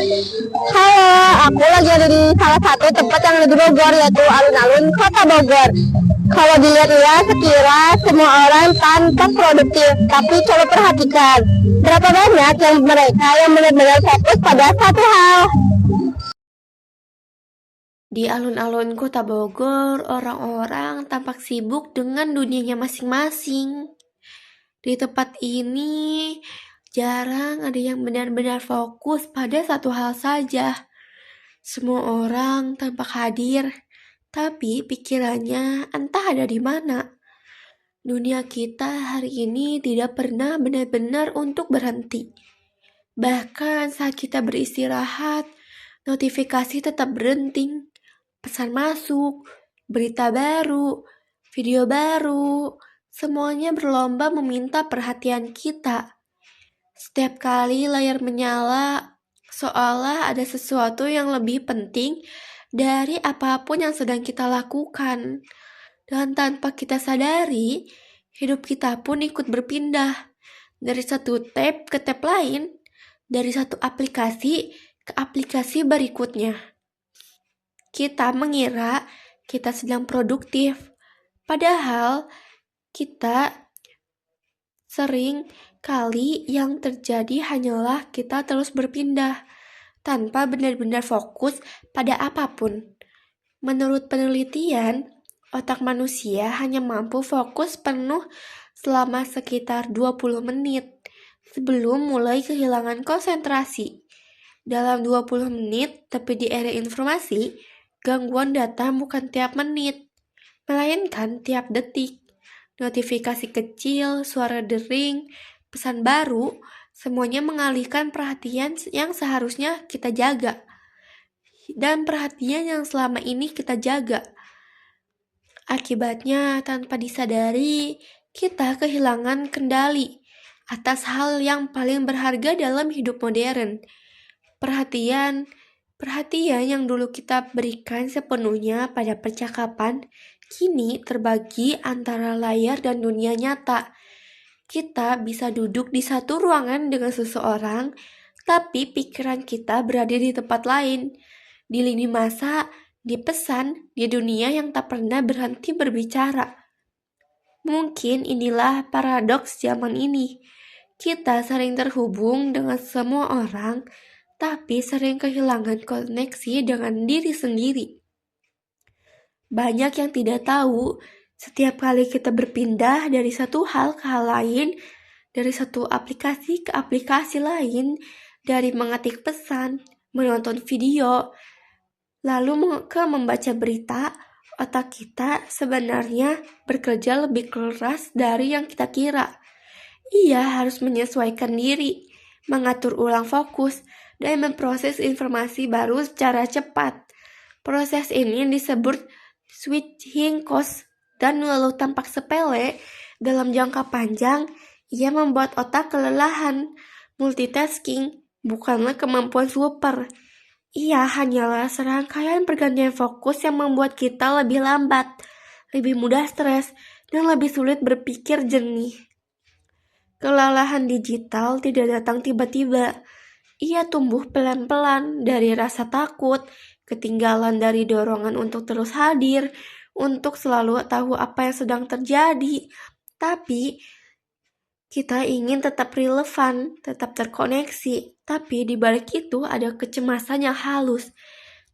Halo, aku lagi ada di salah satu tempat yang ada di Bogor, yaitu alun-alun Kota Bogor. Kalau dilihat-lihat sekilas semua orang tampak produktif, tapi coba perhatikan berapa banyak yang mereka yang benar-benar fokus pada satu hal. Di alun-alun Kota Bogor, orang-orang tampak sibuk dengan dunianya masing-masing. Di tempat ini, jarang ada yang benar-benar fokus pada satu hal saja. Semua orang tampak hadir, tapi pikirannya entah ada di mana. Dunia kita hari ini tidak pernah benar-benar untuk berhenti. Bahkan saat kita beristirahat, notifikasi tetap berhenti. Pesan masuk, berita baru, video baru, semuanya berlomba meminta perhatian kita. Setiap kali layar menyala, seolah ada sesuatu yang lebih penting dari apapun yang sedang kita lakukan. Dan tanpa kita sadari, hidup kita pun ikut berpindah dari satu tab ke tab lain, dari satu aplikasi ke aplikasi berikutnya. Kita mengira kita sedang produktif, padahal kita sering kali yang terjadi hanyalah kita terus berpindah tanpa benar-benar fokus pada apapun. Menurut penelitian, otak manusia hanya mampu fokus penuh selama sekitar 20 menit sebelum mulai kehilangan konsentrasi. Dalam 20 menit, tapi di era informasi, gangguan datang bukan tiap menit, melainkan tiap detik. Notifikasi kecil, suara dering, pesan baru, semuanya mengalihkan perhatian yang seharusnya kita jaga. Dan perhatian yang selama ini kita jaga. Akibatnya, tanpa disadari, kita kehilangan kendali atas hal yang paling berharga dalam hidup modern. Perhatian yang dulu kita berikan sepenuhnya pada percakapan, kini terbagi antara layar dan dunia nyata. Kita bisa duduk di satu ruangan dengan seseorang, tapi pikiran kita berada di tempat lain, di lini masa, di pesan, di dunia yang tak pernah berhenti berbicara. Mungkin inilah paradoks zaman ini. Kita sering terhubung dengan semua orang, tapi sering kehilangan koneksi dengan diri sendiri. Banyak yang tidak tahu, setiap kali kita berpindah dari satu hal ke hal lain, dari satu aplikasi ke aplikasi lain, dari mengetik pesan, menonton video, lalu ke membaca berita, otak kita sebenarnya bekerja lebih keras dari yang kita kira. Ia harus menyesuaikan diri, mengatur ulang fokus, dan memproses informasi baru secara cepat. Proses ini disebut switching cost dan walau tampak sepele, dalam jangka panjang, ia membuat otak kelelahan. Multitasking bukanlah kemampuan super. Ia hanyalah serangkaian pergantian fokus yang membuat kita lebih lambat, lebih mudah stres, dan lebih sulit berpikir jernih. Kelelahan digital tidak datang tiba-tiba. Ia tumbuh pelan-pelan dari rasa takut, ketinggalan dari dorongan untuk terus hadir, untuk selalu tahu apa yang sedang terjadi. Tapi kita ingin tetap relevan, tetap terkoneksi. Tapi di balik itu ada kecemasan yang halus.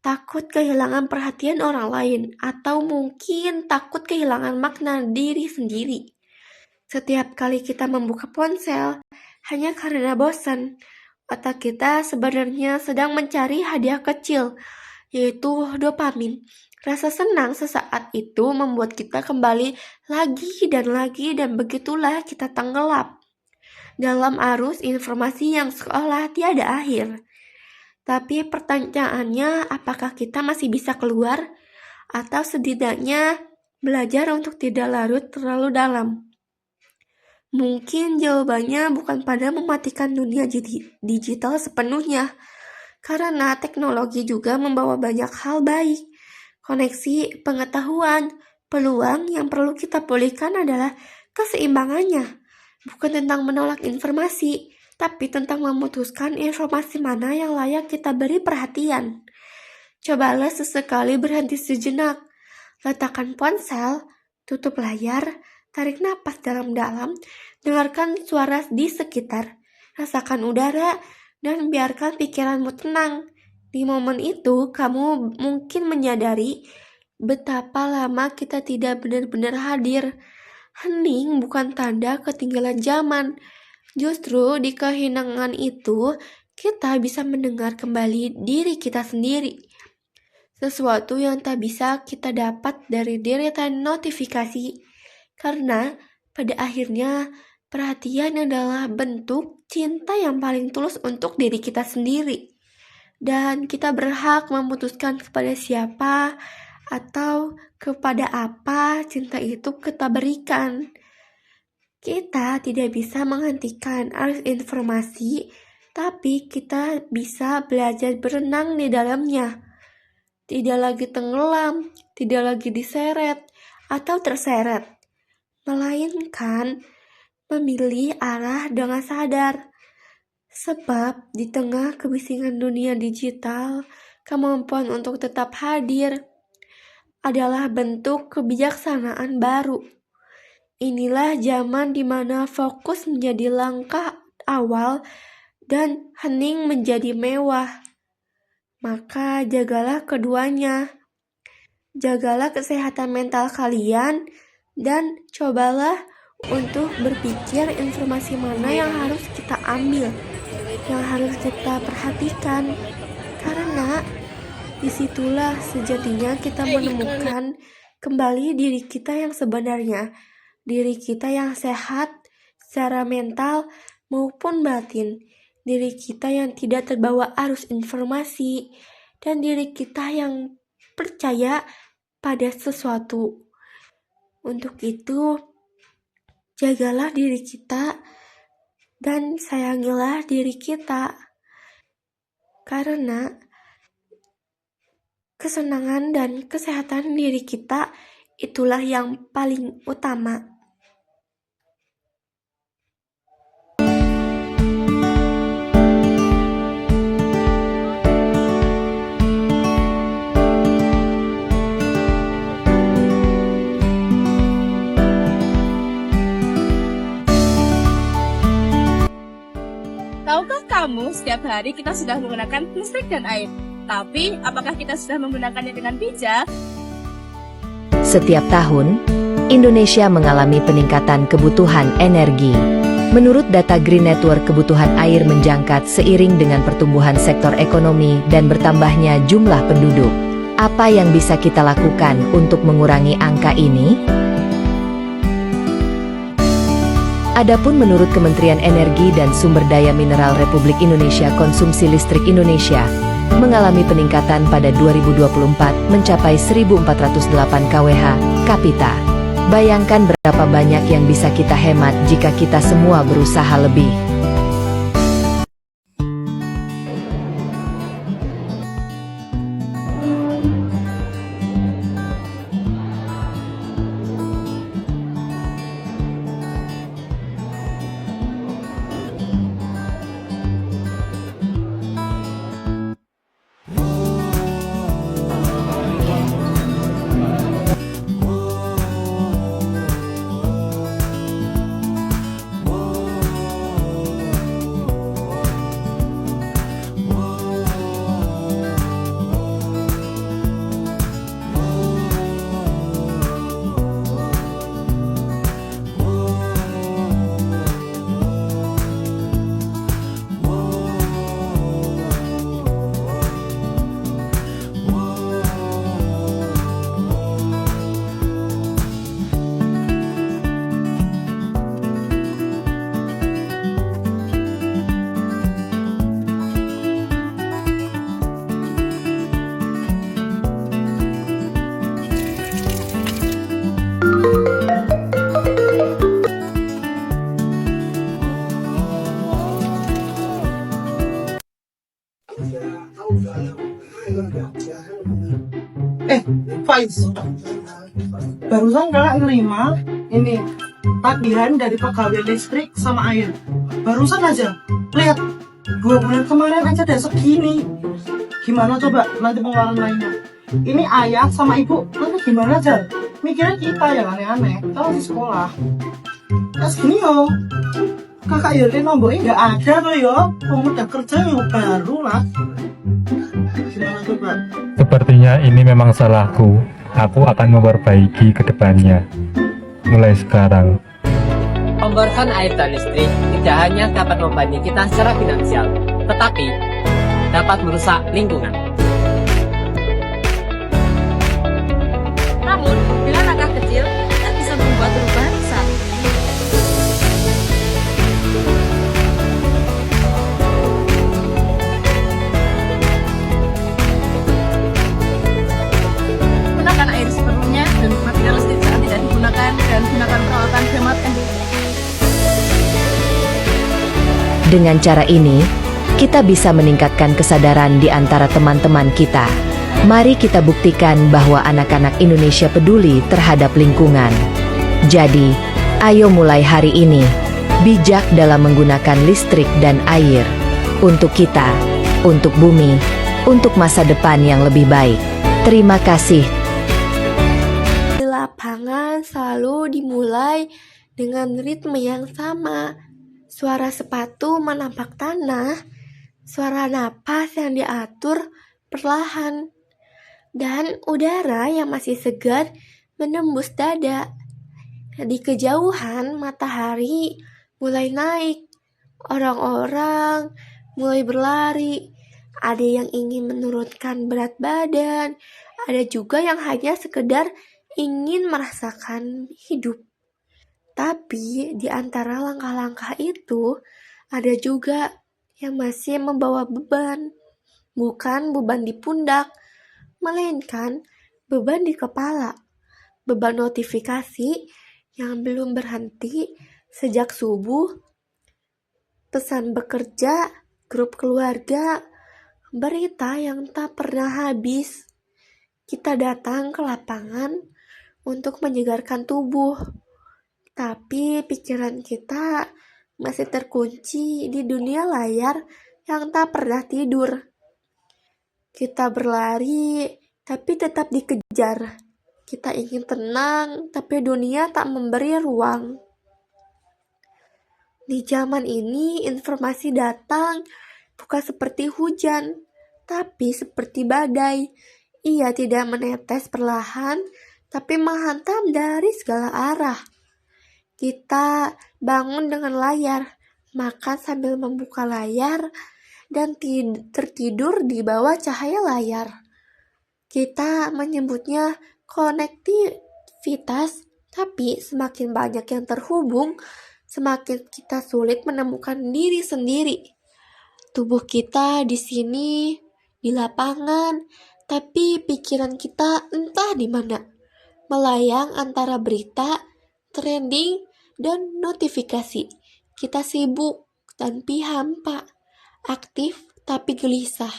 Takut kehilangan perhatian orang lain, atau mungkin takut kehilangan makna diri sendiri. Setiap kali kita membuka ponsel, hanya karena bosan, otak kita sebenarnya sedang mencari hadiah kecil, yaitu dopamin. Rasa senang sesaat itu membuat kita kembali lagi dan begitulah kita tenggelam dalam arus informasi yang seolah tiada akhir. Tapi pertanyaannya, apakah kita masih bisa keluar? Atau setidaknya belajar untuk tidak larut terlalu dalam? Mungkin jawabannya bukan pada mematikan dunia digital sepenuhnya, karena teknologi juga membawa banyak hal baik. Koneksi, pengetahuan, peluang yang perlu kita pulihkan adalah keseimbangannya, bukan tentang menolak informasi, tapi tentang memutuskan informasi mana yang layak kita beri perhatian. Cobalah sesekali berhenti sejenak, letakkan ponsel, tutup layar, tarik napas dalam-dalam, dengarkan suara di sekitar, rasakan udara, dan biarkan pikiranmu tenang. Di momen itu, kamu mungkin menyadari betapa lama kita tidak benar-benar hadir. Hening bukan tanda ketinggalan zaman. Justru di kehenangan itu, kita bisa mendengar kembali diri kita sendiri. Sesuatu yang tak bisa kita dapat dari deretan notifikasi. Karena pada akhirnya, perhatian adalah bentuk cinta yang paling tulus untuk diri kita sendiri. Dan kita berhak memutuskan kepada siapa atau kepada apa cinta itu kita berikan. Kita tidak bisa menghentikan arus informasi, tapi kita bisa belajar berenang di dalamnya. Tidak lagi tenggelam, tidak lagi diseret atau terseret, melainkan memilih arah dengan sadar. Sebab di tengah kebisingan dunia digital, kemampuan untuk tetap hadir adalah bentuk kebijaksanaan baru. Inilah zaman di mana fokus menjadi langkah awal dan hening menjadi mewah. Maka jagalah keduanya. Jagalah kesehatan mental kalian dan cobalah untuk berpikir informasi mana yang harus kita ambil, yang harus kita perhatikan. Karena disitulah sejatinya kita menemukan kembali diri kita yang sebenarnya. Diri kita yang sehat secara mental maupun batin, diri kita yang tidak terbawa arus informasi, dan diri kita yang percaya pada sesuatu. Untuk itu, jagalah diri kita dan sayangilah diri kita, karena kesenangan dan kesehatan diri kita itulah yang paling utama. Tahukah kamu, setiap hari kita sudah menggunakan listrik dan air. Tapi, apakah kita sudah menggunakannya dengan bijak? Setiap tahun, Indonesia mengalami peningkatan kebutuhan energi. Menurut data Green Network, kebutuhan air menjangkat seiring dengan pertumbuhan sektor ekonomi dan bertambahnya jumlah penduduk. Apa yang bisa kita lakukan untuk mengurangi angka ini? Adapun menurut Kementerian Energi dan Sumber Daya Mineral Republik Indonesia, konsumsi listrik Indonesia mengalami peningkatan pada 2024 mencapai 1.408 kWh kapita. Bayangkan berapa banyak yang bisa kita hemat jika kita semua berusaha lebih. Faiz, barusan kakak nerima ini tagihan dari pegawai listrik sama air. Barusan aja, lihat 2 bulan kemarin aja udah segini. Gimana coba nanti pengeluaran lainnya? Ini ayah sama ibu nanti gimana aja? Mikirnya kita yang aneh-aneh, kalau di sekolah. Nah segini yo, kakak Yelin nomboknya nggak ada tuh yo. Udah kerja yo baru lah. Gimana coba? Sepertinya ini memang salahku. Aku akan memperbaiki ke depannya. Mulai sekarang. Pemborosan air dan listrik tidak hanya dapat membantu kita secara finansial, tetapi dapat merusak lingkungan. Namun, dengan langkah kecil, kita bisa membuat perubahan besar. Gunakan air sepenuhnya dan matikan listrik saat tidak digunakan dan gunakan peralatan hemat energi. Dengan cara ini, kita bisa meningkatkan kesadaran di antara teman-teman kita. Mari kita buktikan bahwa anak-anak Indonesia peduli terhadap lingkungan. Jadi, ayo mulai hari ini, bijak dalam menggunakan listrik dan air. Untuk kita, untuk bumi, untuk masa depan yang lebih baik. Terima kasih. Di lapangan selalu dimulai dengan ritme yang sama. Suara sepatu menampak tanah, suara napas yang diatur perlahan, dan udara yang masih segar menembus dada. Di kejauhan, matahari mulai naik. Orang-orang mulai berlari. Ada yang ingin menurunkan berat badan, ada juga yang hanya sekedar ingin merasakan hidup. Tapi di antara langkah-langkah itu, ada juga yang masih membawa beban. Bukan beban di pundak, melainkan beban di kepala. Beban notifikasi yang belum berhenti sejak subuh, pesan bekerja, grup keluarga, berita yang tak pernah habis. Kita datang ke lapangan untuk menyegarkan tubuh. Tapi pikiran kita masih terkunci di dunia layar yang tak pernah tidur. Kita berlari, tapi tetap dikejar. Kita ingin tenang, tapi dunia tak memberi ruang. Di zaman ini, informasi datang bukan seperti hujan, tapi seperti badai. Ia tidak menetes perlahan, tapi menghantam dari segala arah. Kita bangun dengan layar, makan sambil membuka layar, dan tertidur di bawah cahaya layar. Kita menyebutnya konektivitas, tapi semakin banyak yang terhubung, semakin kita sulit menemukan diri sendiri. Tubuh kita di sini, di lapangan, tapi pikiran kita entah di mana. Melayang antara berita, trending, dan notifikasi. Kita sibuk tanpa hampa, aktif tapi gelisah,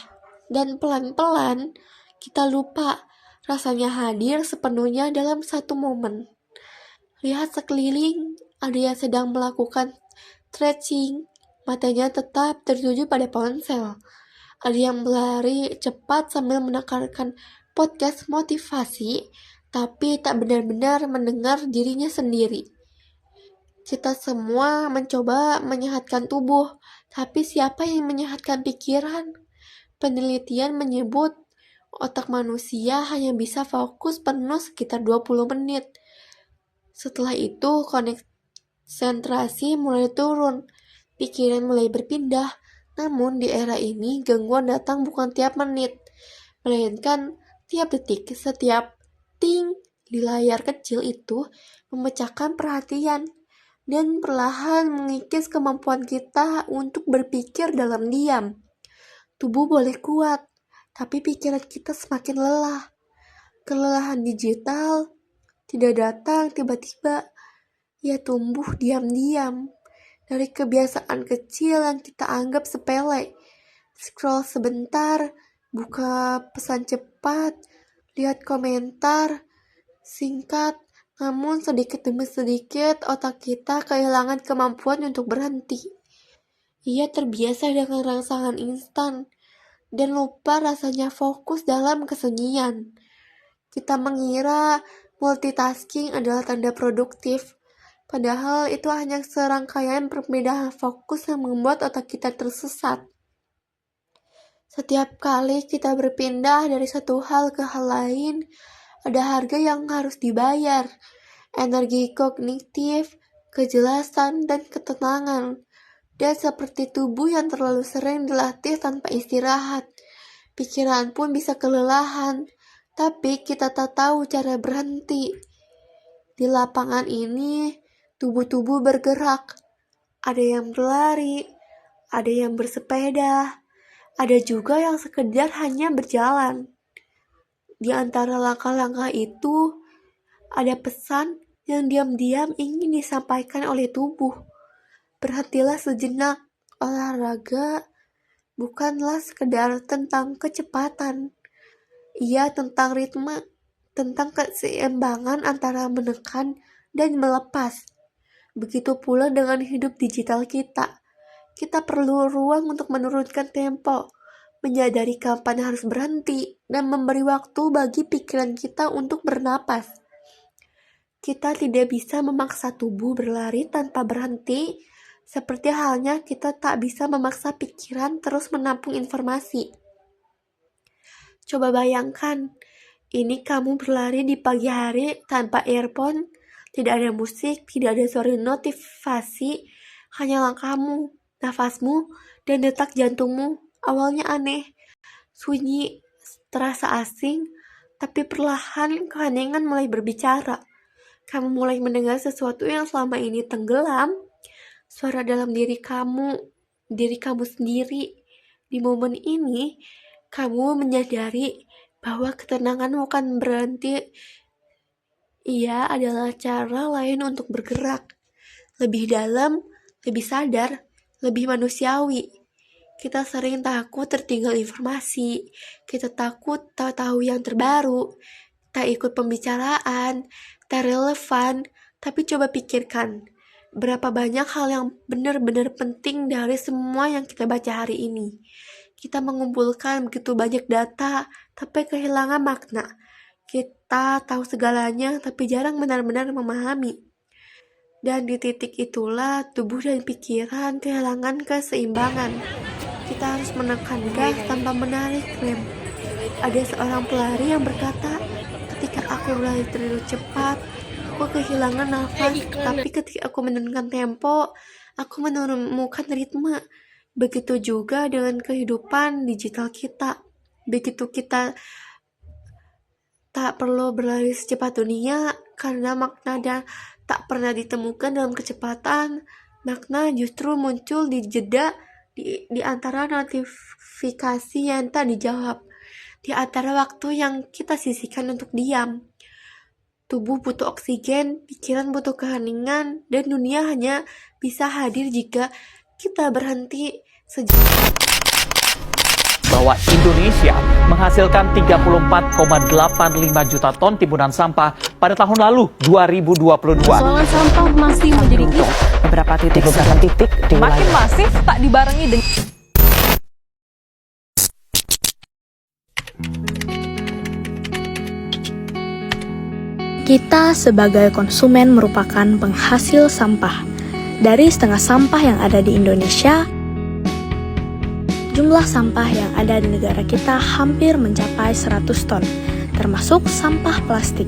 dan pelan-pelan kita lupa rasanya hadir sepenuhnya dalam satu momen. Lihat sekeliling, ada yang sedang melakukan stretching, matanya tetap tertuju pada ponsel. Ada yang berlari cepat sambil menekankan podcast motivasi, tapi tak benar-benar mendengar dirinya sendiri. Kita semua mencoba menyehatkan tubuh, tapi siapa yang menyehatkan pikiran? Penelitian menyebut otak manusia hanya bisa fokus penuh sekitar 20 menit. Setelah itu konsentrasi mulai turun, pikiran mulai berpindah. Namun di era ini gangguan datang bukan tiap menit, melainkan tiap detik. Setiap ting di layar kecil itu memecahkan perhatian dan perlahan mengikis kemampuan kita untuk berpikir dalam diam. Tubuh boleh kuat, tapi pikiran kita semakin lelah. Kelelahan digital tidak datang tiba-tiba, ia tumbuh diam-diam dari kebiasaan kecil yang kita anggap sepele. Scroll sebentar, buka pesan cepat, Lihat komentar singkat, namun sedikit demi sedikit otak kita kehilangan kemampuan untuk berhenti. Ia terbiasa dengan rangsangan instan dan lupa rasanya fokus dalam kesunyian. Kita mengira multitasking adalah tanda produktif, padahal itu hanya serangkaian perpindahan fokus yang membuat otak kita tersesat. Setiap kali kita berpindah dari satu hal ke hal lain, ada harga yang harus dibayar. Energi kognitif, kejelasan, dan ketenangan. Dan seperti tubuh yang terlalu sering dilatih tanpa istirahat, pikiran pun bisa kelelahan, tapi kita tak tahu cara berhenti. Di lapangan ini, tubuh-tubuh bergerak. Ada yang berlari, ada yang bersepeda, ada juga yang sekedar hanya berjalan. Di antara langkah-langkah itu, ada pesan yang diam-diam ingin disampaikan oleh tubuh. Berhentilah sejenak. Olahraga bukanlah sekedar tentang kecepatan. Ia tentang ritme, tentang keseimbangan antara menekan dan melepas. Begitu pula dengan hidup digital kita. Kita perlu ruang untuk menurunkan tempo, menyadari kapan harus berhenti, dan memberi waktu bagi pikiran kita untuk bernapas. Kita tidak bisa memaksa tubuh berlari tanpa berhenti, seperti halnya kita tak bisa memaksa pikiran terus menampung informasi. Coba bayangkan, ini kamu berlari di pagi hari tanpa earphone, tidak ada musik, tidak ada suara notifikasi, hanya langkahmu, nafasmu, dan detak jantungmu. Awalnya aneh, sunyi, terasa asing, tapi perlahan keheningan mulai berbicara. Kamu mulai mendengar sesuatu yang selama ini tenggelam, suara dalam diri kamu sendiri. Di momen ini, kamu menyadari bahwa ketenangan bukan berhenti. Ia adalah cara lain untuk bergerak. Lebih dalam, lebih sadar, lebih manusiawi. Kita sering takut tertinggal informasi. Kita takut tak tahu yang terbaru. Tak ikut pembicaraan, tak relevan. Tapi coba pikirkan, berapa banyak hal yang benar-benar penting dari semua yang kita baca hari ini. Kita mengumpulkan begitu banyak data, tapi kehilangan makna. Kita tahu segalanya, tapi jarang benar-benar memahami. Dan di titik itulah tubuh dan pikiran kehilangan keseimbangan. Kita harus menekan gas tanpa menarik rem. Ada seorang pelari yang berkata, ketika aku berlari terlalu cepat, aku kehilangan nafas, tapi ketika aku menurunkan tempo, aku menemukan ritme. Begitu juga dengan kehidupan digital kita. Begitu kita tak perlu berlari secepat dunia, karena makna dan tak pernah ditemukan dalam kecepatan. Makna justru muncul di jeda, di antara notifikasi yang tak dijawab, di antara waktu yang kita sisihkan untuk diam. Tubuh butuh oksigen, pikiran butuh keheningan, dan dunia hanya bisa hadir jika kita berhenti sejenak. Bahwa Indonesia menghasilkan 34,85 juta ton timbunan sampah pada tahun lalu 2022. Persoalan sampah masih menjadi isu. Beberapa titik di makin masif tak dibarengi dengan Kita sebagai konsumen merupakan penghasil sampah. Dari setengah sampah yang ada di Indonesia, jumlah sampah yang ada di negara kita hampir mencapai 100 ton, termasuk sampah plastik.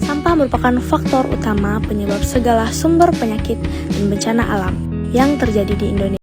Sampah merupakan faktor utama penyebab segala sumber penyakit dan bencana alam yang terjadi di Indonesia.